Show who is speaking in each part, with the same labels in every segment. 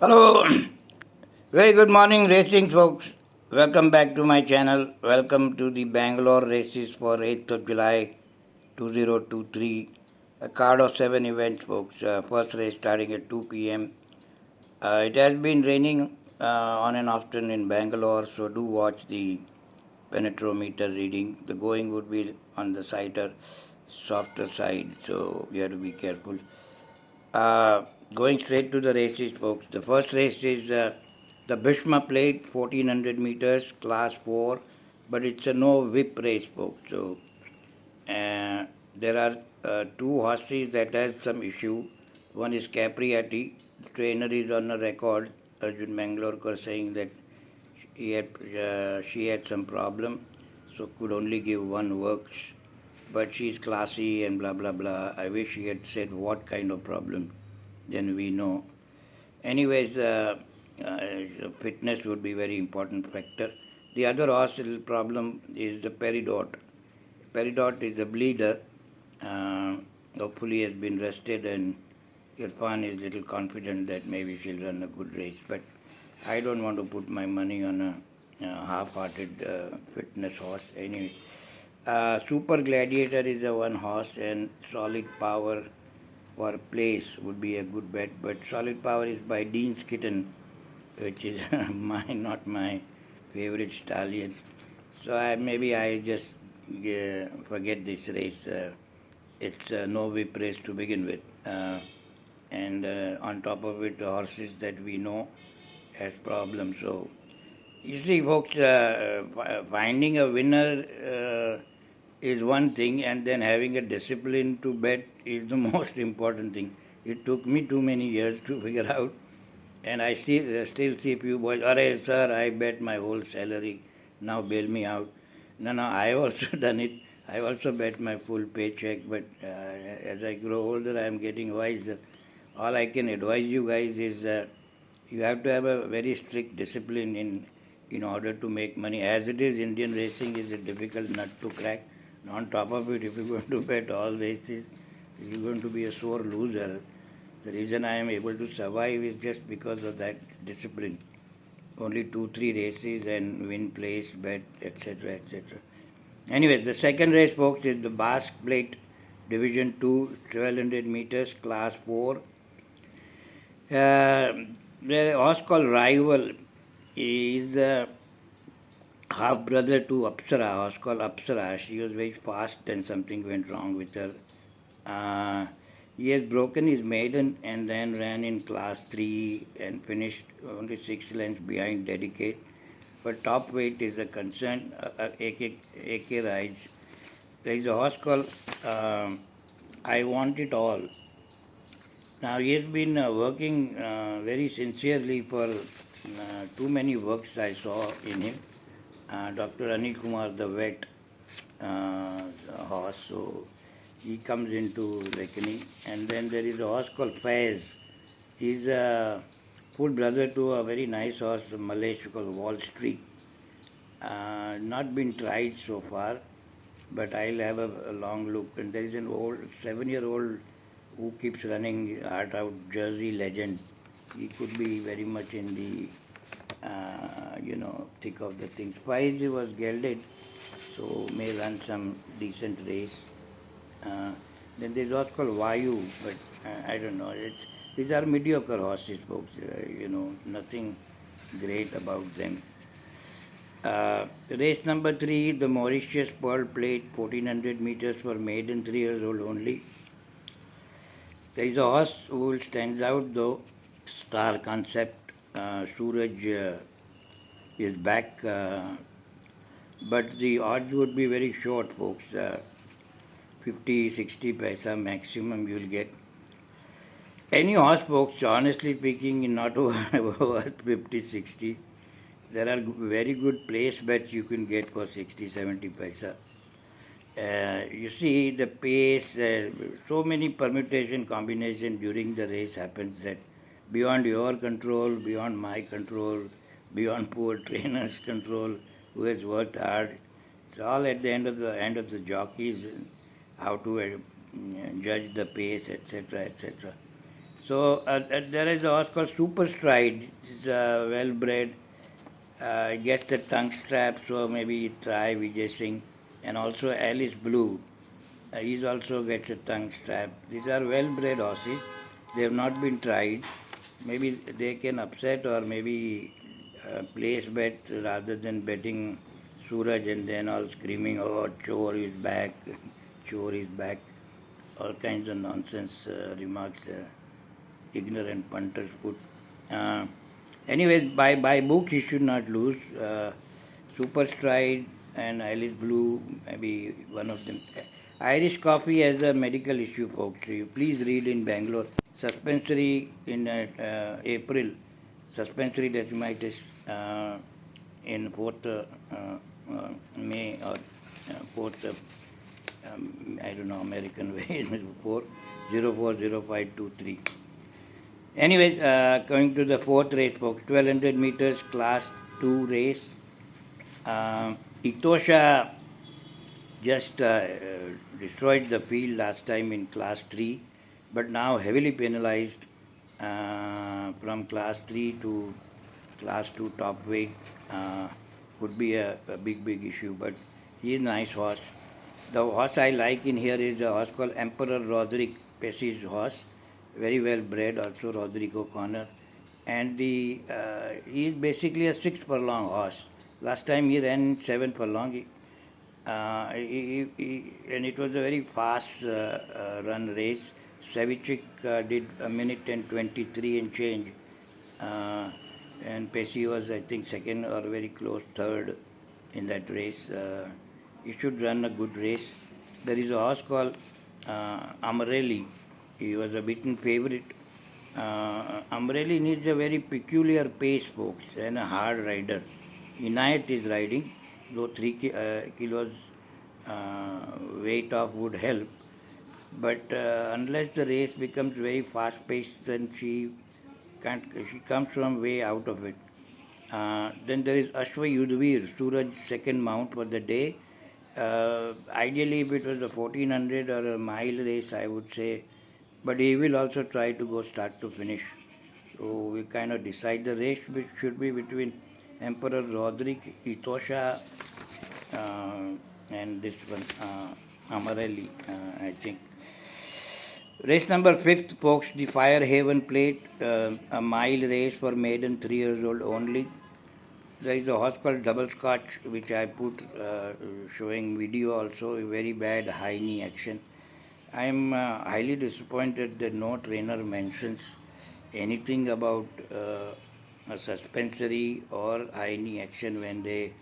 Speaker 1: Hello, very good morning, racing folks. Welcome back to my channel. Welcome to the Bangalore races for 8th of July 2023. A card of 7 events, folks. First race starting at 2 p.m. It has been raining on and often in Bangalore, so do watch the penetrometer reading. The going would be on the softer side, so you have to be careful. Uh, Going straight to the races, folks. The first race is the Bhishma Plate, 1400 meters, class 4, but it's a no whip race, folks. So there are two horses that has some issue. One is Capriati. The trainer is on a record, Arjun Mangalorkar, saying that she had some problem, so could only give one works. But she's classy and blah blah blah. I wish she had said what kind of problem, then we know. Anyways, fitness would be very important factor. The other horse problem is the Peridot. Peridot is a bleeder. Uh, Hopefully has been rested, and Irfan is little confident that maybe she'll run a good race. But I don't want to put my money on a half-hearted fitness horse. Anyway, Super Gladiator is a one horse, and Solid Power for place would be a good bet. But Solid Power is by Dean's Kitten, which is not my favorite stallion. So maybe I just forget this race. It's no whip race to begin with. And on top of it, the horses that we know has problems. So you see, folks, finding a winner is one thing, and then having a discipline to bet is the most important thing. It took me too many years to figure out, and I still see few boys. Alright, sir, I bet my whole salary. Now bail me out. No, I've also done it. I also bet my full paycheck, but as I grow older, I am getting wiser. All I can advise you guys is you have to have a very strict discipline in order to make money. As it is, Indian racing is a difficult nut to crack. And on top of it, if you're going to bet all races, you're going to be a sore loser. The reason I am able to survive is just because of that discipline. Only 2-3 races and win place, bet, etc., etc. Anyway, the second race, folks, is the Basque Plate Division 2, 1200 meters, class 4. The horse called Rival is half brother to Apsara, a horse called Apsara. She was very fast and something went wrong with her. He has broken his maiden and then ran in class 3 and finished only 6 lengths behind Dedicate. But top weight is a concern. AK rides. There is a horse called I Want It All. Now he has been working very sincerely for too many works I saw in him. Dr. Anil Kumar, the vet horse, so he comes into reckoning. And then there is a horse called Faiz. He's a full brother to a very nice horse, Malaysia called Wall Street. Not been tried so far, but I'll have a long look. And there is an old 7-year-old who keeps running Heart Out, Jersey Legend. He could be very much in the thick of the things. Faiz was gelded, so may run some decent race. Then there's a horse called Vayu, but I don't know. These are mediocre horses, folks. Nothing great about them. Race number 3, the Mauritius Pearl Plate, 1400 meters for maiden 3 years old only. There is a horse who stands out though, Star Concept. Suraj is back, but the odds would be very short, folks. 50-60 paisa maximum you'll get. Any horse, folks, honestly speaking, is not worth 50-60. There are very good place bets you can get for 60-70 paisa. You see the pace, so many permutation combination during the race happens that beyond your control, beyond my control, beyond poor trainer's control, who has worked hard. It's all at the end of the jockeys, how to judge the pace, etc., etc. So there is a horse called Super Stride. It's well bred. Gets the tongue strap, so maybe try Vijay Singh. And also Alice Blue. He also gets a tongue strap. These are well bred horses. They have not been tried. Maybe they can upset or maybe place bet rather than betting Suraj and then all screaming, oh, Chor is back, Chor is back. All kinds of nonsense remarks ignorant punters put. Uh, Anyways, by book he should not lose. Super Stride and Alice Blue, maybe one of them. Irish coffee has a medical issue, folks. You please read in Bangalore. Suspensory in April, suspensory desmitis in 4th May or 4th, I don't know, American way, 4040523. Anyways, coming to the fourth race, folks, 1200 meters class 2 race. Etosha just destroyed the field last time in class 3, but now heavily penalized from class 3 to class 2 top weight. Could be a big issue, but he is a nice horse. The horse I like in here is a horse called Emperor Roderick Pessy's horse, very well bred, also Rodrigo Connor. And he is basically a 6 furlong horse. Last time he ran 7 furlong. And it was a very fast run race. Savichik did a minute and 23 and change. And Pesci was, I think, second or very close third in that race. He should run a good race. There is a horse called Amarelli. He was a beaten favorite. Amarelli needs a very peculiar pace, folks, and a hard rider. Inayat is riding, though 3 kilos weight off would help. But unless the race becomes very fast paced, then she comes from way out of it. Then there is Ashwa Yudhvir, Suraj's second mount for the day. Ideally, if it was a 1400 or a mile race, I would say, but he will also try to go start to finish. So we kind of decide the race, which should be between Emperor Roderick, Etosha, and this one, Amarelli, I think. Race number 5th, folks, the Fire Haven Plate, a mile race for maiden 3 years old only. There is a horse called Double Scotch, which I put showing video also, a very bad high knee action. I am highly disappointed that no trainer mentions anything about a suspensory or high knee action when they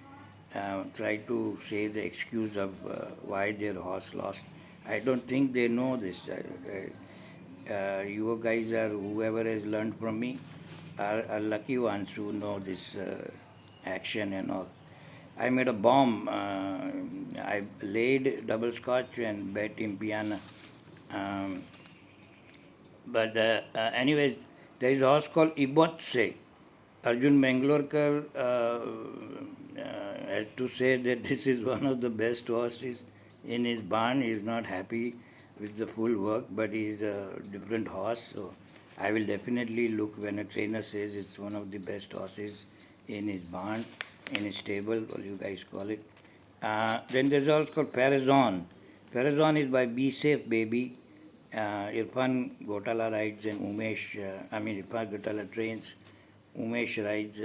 Speaker 1: try to say the excuse of why their horse lost. I don't think they know this. You guys are, whoever has learned from me, are lucky ones who know this action and all. I made a bomb. I laid Double Scotch and bet Impiana. But anyways, there is a horse called Ibotse. Arjun Mangalorkar has to say that this is one of the best horses in his barn. He is not happy with the full work, but he is a different horse. So I will definitely look when a trainer says it's one of the best horses in his barn, in his stable, what you guys call it. Then there's also called Farazon. Farazon is by Be Safe Baby. Irfan Gotala rides and Irfan Gotala trains. Umesh rides.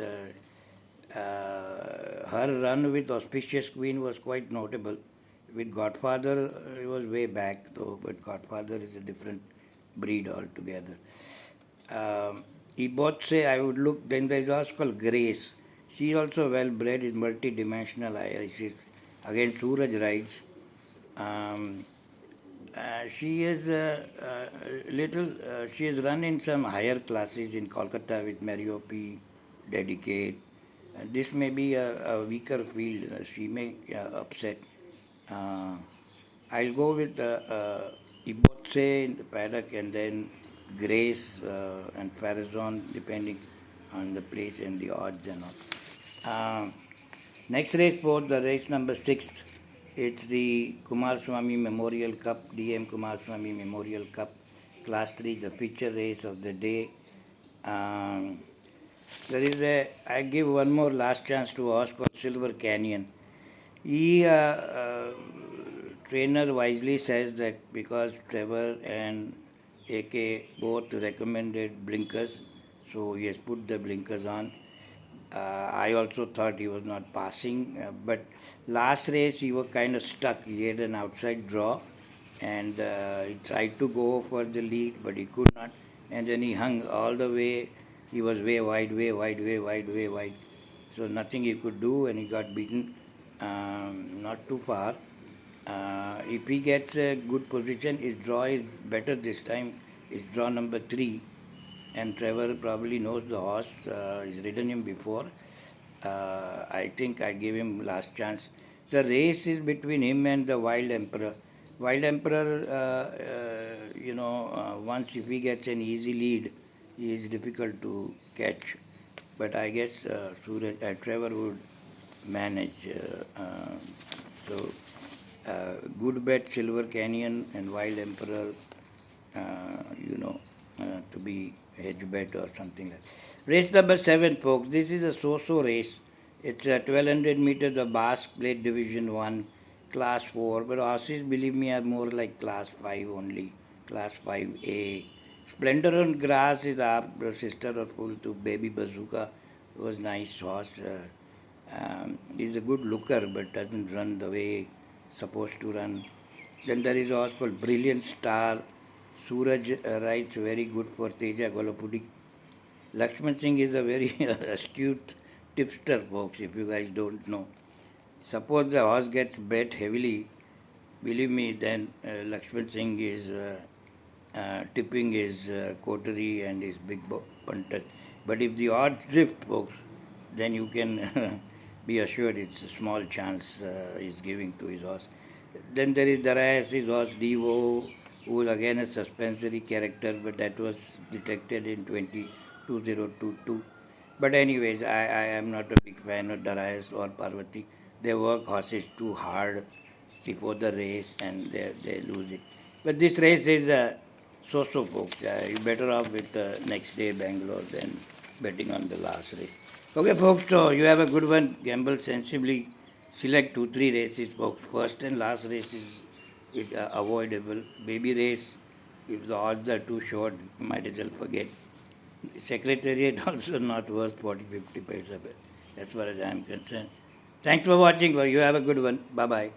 Speaker 1: Her run with Auspicious Queen was quite notable. With Godfather, it was way back though, but Godfather is a different breed altogether. Ibotse, I would look, then there's also called Grace. She is also well bred, is multi-dimensional. Again, Suraj rides. She is she has run in some higher classes in Kolkata with Mariopi, Dedicate. This may be a weaker field. She may upset. I'll go with Ibotse in the paddock and then Grace and Farazon depending on the place and the odds and all. Next race for the race number 6. It's the Kumaraswamy Memorial Cup, DM Kumaraswamy Memorial Cup, Class 3, the feature race of the day. Um, I give one more last chance to horse called Silver Canyon. He, trainer wisely says that because Trevor and AK both recommended blinkers, so he has put the blinkers on. I also thought he was not passing, but last race he was kind of stuck. He had an outside draw, and he tried to go for the lead, but he could not. And then he hung all the way. He was way wide, way wide, way wide, way wide. So nothing he could do, and he got beaten. Not too far. If he gets a good position, his draw is better this time. It's draw number 3, and Trevor probably knows the horse. He's ridden him before. I think I gave him last chance. The race is between him and the Wild Emperor. Wild Emperor, once if he gets an easy lead, he is difficult to catch. But I guess Trevor would manage. So, good bet, Silver Canyon and Wild Emperor, to be hedge bet or something like that. Race number 7, folks. This is a so-so race. It's 1200 meters of Basque Plate Division 1, Class 4. But horses, believe me, are more like Class 5 only, Class 5A. Splendor on Grass is our sister or fool to Baby Bazooka. It was nice horse. He's a good looker, but doesn't run the way supposed to run. Then there is a horse called Brilliant Star. Suraj rides very good for Teja Golapudi. Lakshman Singh is a very astute tipster, folks, if you guys don't know. Suppose the horse gets bet heavily, believe me, then Lakshman Singh is tipping his coterie and his big punter. But if the odds drift, folks, then you can be assured it's a small chance he's giving to his horse. Then there is Darius' horse Devo, who is again a suspensory character, but that was detected in 2022. But anyways, I am not a big fan of Darius or Parvati. They work horses too hard before the race and they lose it. But this race is so-so, folks. You're better off with next day Bangalore than betting on the last race. Okay, folks, so you have a good one. Gamble sensibly. Select 2-3 races, folks. First and last race is avoidable. Baby race, if the odds are too short, you might as well forget. Secretariat also not worth 40-50 paisa as far as I am concerned. Thanks for watching. You have a good one. Bye-bye.